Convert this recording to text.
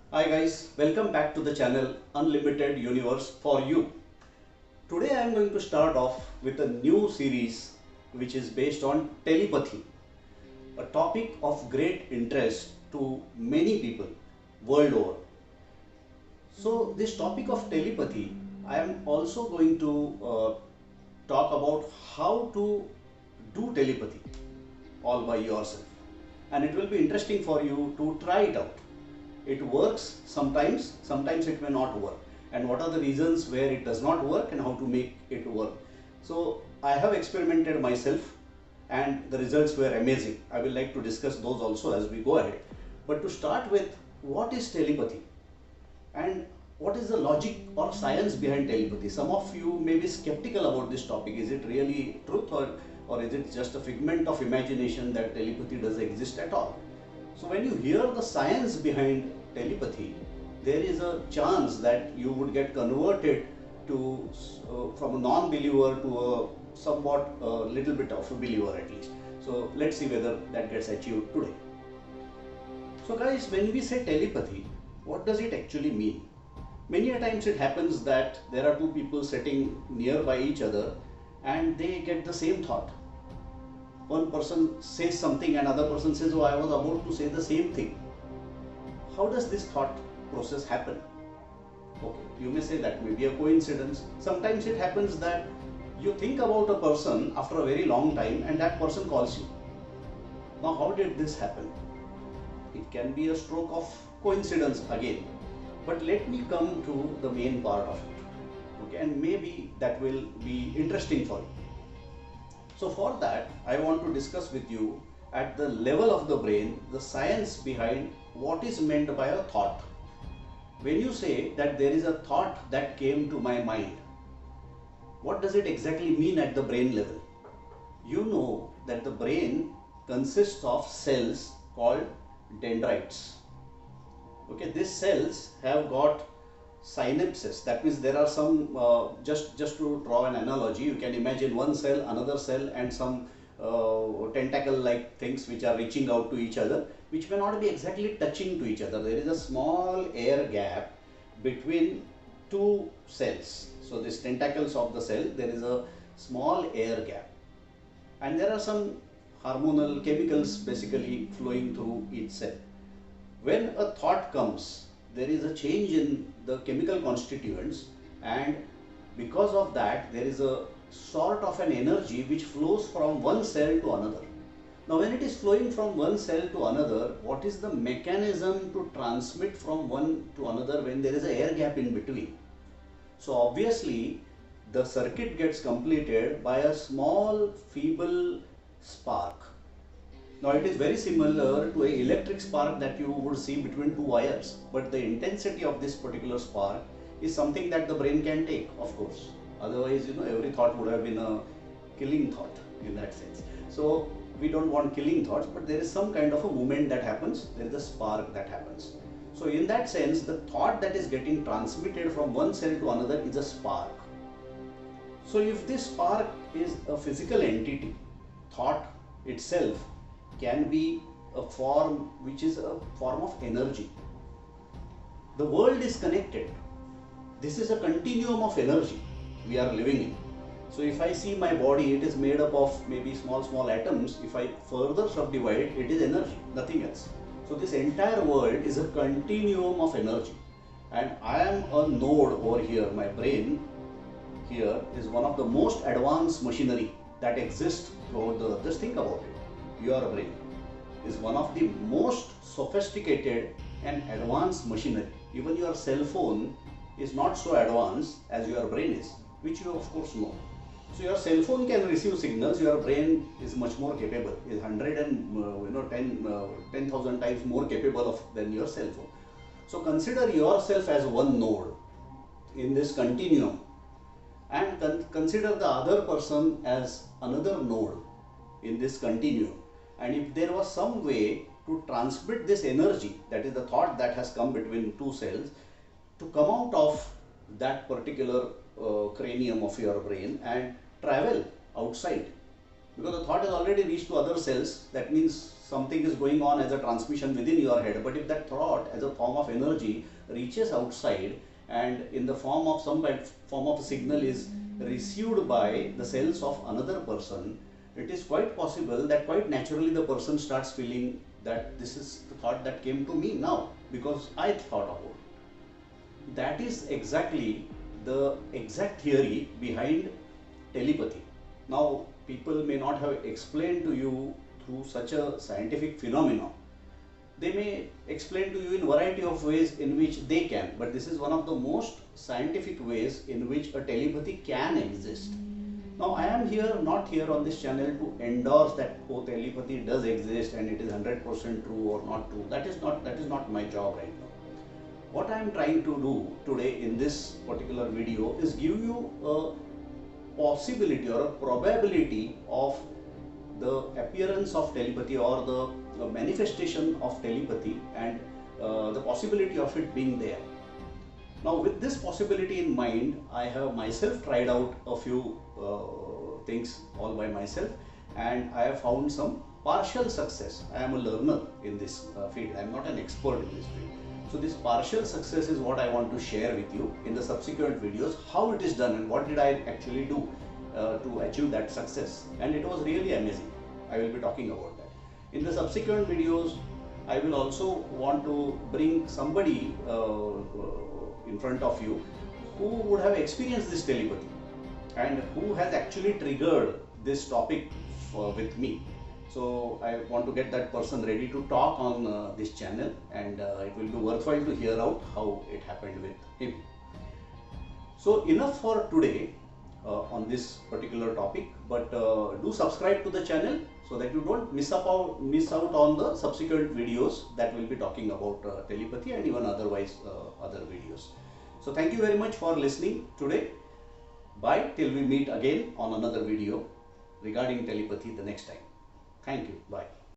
Hi guys, welcome back to the channel Unlimited Universe for You. Today I am going to start off with a new series which is based on telepathy, a topic of great interest to many people world over. So this topic of telepathy, I am also going to talk about how to do telepathy all by yourself, and it will be interesting for you to try it out. It works sometimes, sometimes it may not work, and what are the reasons where it does not work and how to make it work. So I have experimented myself and the results were amazing. I will like to discuss those also as we go ahead. But to start with, what is telepathy and what is the logic or science behind telepathy? Some of you may be skeptical about this topic. Is it really truth, or is it just a figment of imagination that telepathy does exist at all? So when you hear the science behind telepathy, there is a chance that you would get converted to from a non-believer to a somewhat little bit of a believer at least. So let's see whether that gets achieved today. So guys, when we say telepathy, what does it actually mean? Many a times it happens that there are two people sitting nearby each other and they get the same thought. One person says something and another person says, oh, I was about to say the same thing. How does this thought process happen? Okay, you may say that may be a coincidence. Sometimes it happens that you think about a person after a very long time and that person calls you. Now, how did this happen? It can be a stroke of coincidence again. But let me come to the main part of it. Okay, and maybe that will be interesting for you. So for that, I want to discuss with you at the level of the brain, the science behind what is meant by a thought. When you say that there is a thought that came to my mind, what does it exactly mean at the brain level? You know that the brain consists of cells called dendrites. Okay, these cells have got synapses. That means there are some, just to draw an analogy, you can imagine one cell, another cell, and some tentacle like things which are reaching out to each other, which may not be exactly touching to each other. There is a small air gap between two cells. So these tentacles of the cell, there is a small air gap, and there are some hormonal chemicals basically flowing through each cell. When a thought comes, there is a change in the chemical constituents, and because of that there is a sort of an energy which flows from one cell to another. Now when it is flowing from one cell to another, what is the mechanism to transmit from one to another when there is an air gap in between? So obviously the circuit gets completed by a small feeble spark. Now it is very similar to an electric spark that you would see between two wires, but the intensity of this particular spark is something that the brain can take, of course. Otherwise, every thought would have been a killing thought in that sense. So we don't want killing thoughts, but there is some kind of a movement that happens, there is a spark that happens. So in that sense, the thought that is getting transmitted from one cell to another is a spark. So if this spark is a physical entity, thought itself can be a form which is a form of energy. The world is connected. This is a continuum of energy we are living in. So if I see my body, it is made up of maybe small atoms. If I further subdivide, it is energy, nothing else. So this entire world is a continuum of energy, and I am a node over here. My brain here is one of the most advanced machinery that exists throughout the earth. Just think about it. Your brain is one of the most sophisticated and advanced machinery. Even your cell phone is not so advanced as your brain is, which you of course know. So your cell phone can receive signals, your brain is much more capable, is 10,000 times more capable than your cell phone. So consider yourself as one node in this continuum, and consider the other person as another node in this continuum. And if there was some way to transmit this energy, that is the thought that has come between two cells, to come out of that particular cranium of your brain and travel outside, because the thought has already reached to other cells, that means something is going on as a transmission within your head, but if that thought as a form of energy reaches outside and in the form of some form of signal is received by the cells of another person, it is quite possible that quite naturally the person starts feeling that this is the thought that came to me now because I thought about it. That is exactly the exact theory behind telepathy. Now, people may not have explained to you through such a scientific phenomenon. They may explain to you in variety of ways in which they can, but this is one of the most scientific ways in which a telepathy can exist. Now, I am not here on this channel to endorse that telepathy does exist and it is 100% true or not true. That is not my job right now. What I am trying to do today in this particular video is give you a possibility or a probability of the appearance of telepathy or the manifestation of telepathy and the possibility of it being there. Now, with this possibility in mind, I have myself tried out a few things all by myself, and I have found some partial success. I am a learner in this field. I am not an expert in this field. So this partial success is what I want to share with you in the subsequent videos, how it is done and what did I actually do to achieve that success, and it was really amazing. I will be talking about that. In the subsequent videos, I will also want to bring somebody in front of you who would have experienced this telepathy and who has actually triggered this topic with me. So I want to get that person ready to talk on this channel, and it will be worthwhile to hear out how it happened with him. So enough for today on this particular topic, but do subscribe to the channel so that you don't miss out on the subsequent videos that will be talking about telepathy and even otherwise other videos. So thank you very much for listening today. Bye till we meet again on another video regarding telepathy the next time. Thank you. Bye.